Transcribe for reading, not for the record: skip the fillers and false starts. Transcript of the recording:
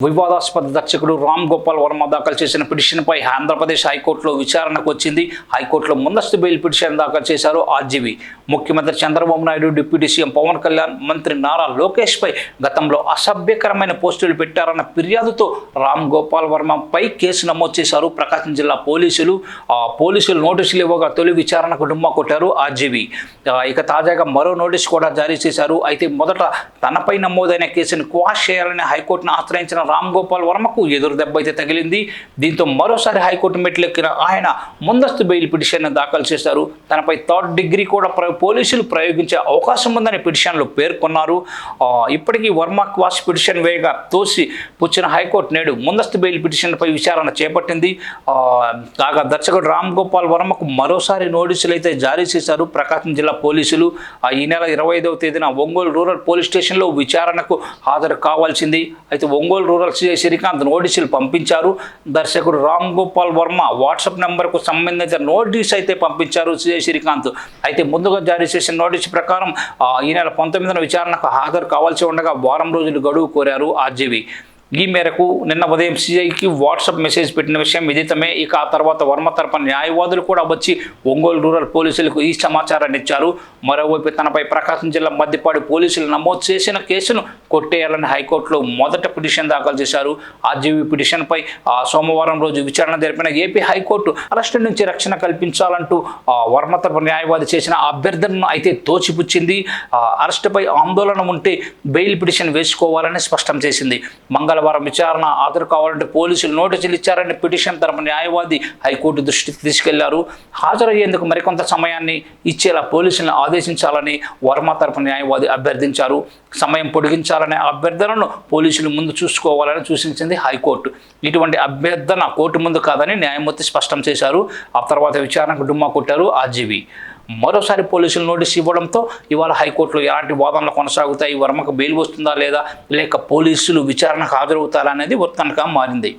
వివాదాస్పద దర్శకుడు రామ్ గోపాల్ వర్మ దాఖలు చేసిన పిటిషన్పై ఆంధ్రప్రదేశ్ హైకోర్టులో విచారణకు వచ్చింది. హైకోర్టులో ముందస్తు బెయిల్ పిటిషన్ దాఖలు చేశారు ఆర్జీవీ. ముఖ్యమంత్రి చంద్రబాబు నాయుడు, డిప్యూటీ సీఎం పవన్ కళ్యాణ్, మంత్రి నారా లోకేష్పై గతంలో అసభ్యకరమైన పోస్టులు పెట్టారన్న ఫిర్యాదుతో రామ్ గోపాల్ వర్మపై కేసు నమోదు చేశారు ప్రకాశం జిల్లా పోలీసులు. పోలీసులు నోటీసులు ఇవ్వగా తొలి విచారణకు డుమ్మా కొట్టారు ఆర్జీవీ. ఇక తాజాగా మరో నోటీసు కూడా జారీ చేశారు. అయితే మొదట తనపై నమోదైన కేసును క్వాష్ చేయాలని హైకోర్టును ఆశ్రయించిన రామ్ గోపాల్ వర్మకు ఎదురు దెబ్బ అయితే తగిలింది. దీంతో మరోసారి హైకోర్టు మెట్లెక్కిన ఆయన ముందస్తు బెయిల్ పిటిషన్ దాఖలు చేశారు. తనపై థర్డ్ డిగ్రీ కూడా పోలీసులు ప్రయోగించే అవకాశం ఉందని పిటిషన్లో పేర్కొన్నారు. ఇప్పటికీ వర్మ క్వాష్ పిటిషన్ వేయగా తోసి పుచ్చిన హైకోర్టు నేడు ముందస్తు బెయిల్ పిటిషన్పై విచారణ చేపట్టింది. కాగా దర్శకుడు రామ్ గోపాల్ వర్మకు మరోసారి నోటీసులు అయితే జారీ చేశారు ప్రకాశం జిల్లా పోలీసులు. ఈ నెల 25వ తేదీన ఒంగోలు రూరల్ పోలీస్ స్టేషన్లో విచారణకు హాజరు కావాల్సింది. అయితే ఒంగోలు రూరల్ సిఐ శ్రీకాంత్ నోటీసులు పంపించారు. దర్శకుడు రామ్ గోపాల్ వర్మ వాట్సాప్ నెంబర్కు సంబంధించిన నోటీస్ అయితే పంపించారు సిఐ శ్రీకాంత్. అయితే ముందుగా జారీ చేసిన నోటీసు ప్రకారం ఈ నెల 19న విచారణకు హాజరు కావాల్సి ఉండగా వారం రోజులు గడువు కోరారు ఆర్జీవీ. ఈ మేరకు నిన్న ఉదయం సిఐకి వాట్సాప్ మెసేజ్ పెట్టిన విషయం విదితమే. ఇక ఆ తర్వాత వర్మ తరపున న్యాయవాదులు కూడా వచ్చి ఒంగోలు రూరల్ పోలీసులకు ఈ సమాచారాన్ని ఇచ్చారు. మరోవైపు తనపై ప్రకాశం జిల్లా మద్దిపాడు పోలీసులు నమోదు చేసిన కేసును కొట్టేయాలని హైకోర్టులో మొదట పిటిషన్ దాఖలు చేశారు. ఆర్జీవీ పిటిషన్పై సోమవారం రోజు విచారణ జరిపిన ఏపీ హైకోర్టు అరెస్టు నుంచి రక్షణ కల్పించాలంటూ వర్మ తరపు న్యాయవాది చేసిన అభ్యర్థనను అయితే తోచిపుచ్చింది. అరెస్టుపై ఆందోళన ఉంటే బెయిల్ పిటిషన్ వేసుకోవాలని స్పష్టం చేసింది. మంగళవారం విచారణ హాజరు కావాలంటే పోలీసులు నోటీసులు ఇచ్చారని పిటిషన్ తరపు న్యాయవాది హైకోర్టు దృష్టికి తీసుకెళ్లారు. హాజరయ్యేందుకు మరికొంత సమయాన్ని ఇచ్చేలా పోలీసులను ఆదేశించాలని వర్మ తరపు న్యాయవాది అభ్యర్థించారు. సమయం పొడిగించాలనే అభ్యర్థనను పోలీసులు ముందు చూసుకోవాలని సూచించింది హైకోర్టు. ఇటువంటి అభ్యర్థన కోర్టు ముందు కాదని న్యాయమూర్తి స్పష్టం చేశారు. ఆ తర్వాత విచారణకు డుమ్మా కొట్టారు ఆర్జీవీ. మరోసారి పోలీసులు నోటీసు ఇవ్వడంతో ఇవాళ హైకోర్టులో ఎలాంటి వాదనలు కొనసాగుతాయి, వర్మకు బెయిల్ వస్తుందా లేదా, లేక పోలీసులు విచారణకు హాజరవుతారా అనేది ఉత్కంఠగా మారింది.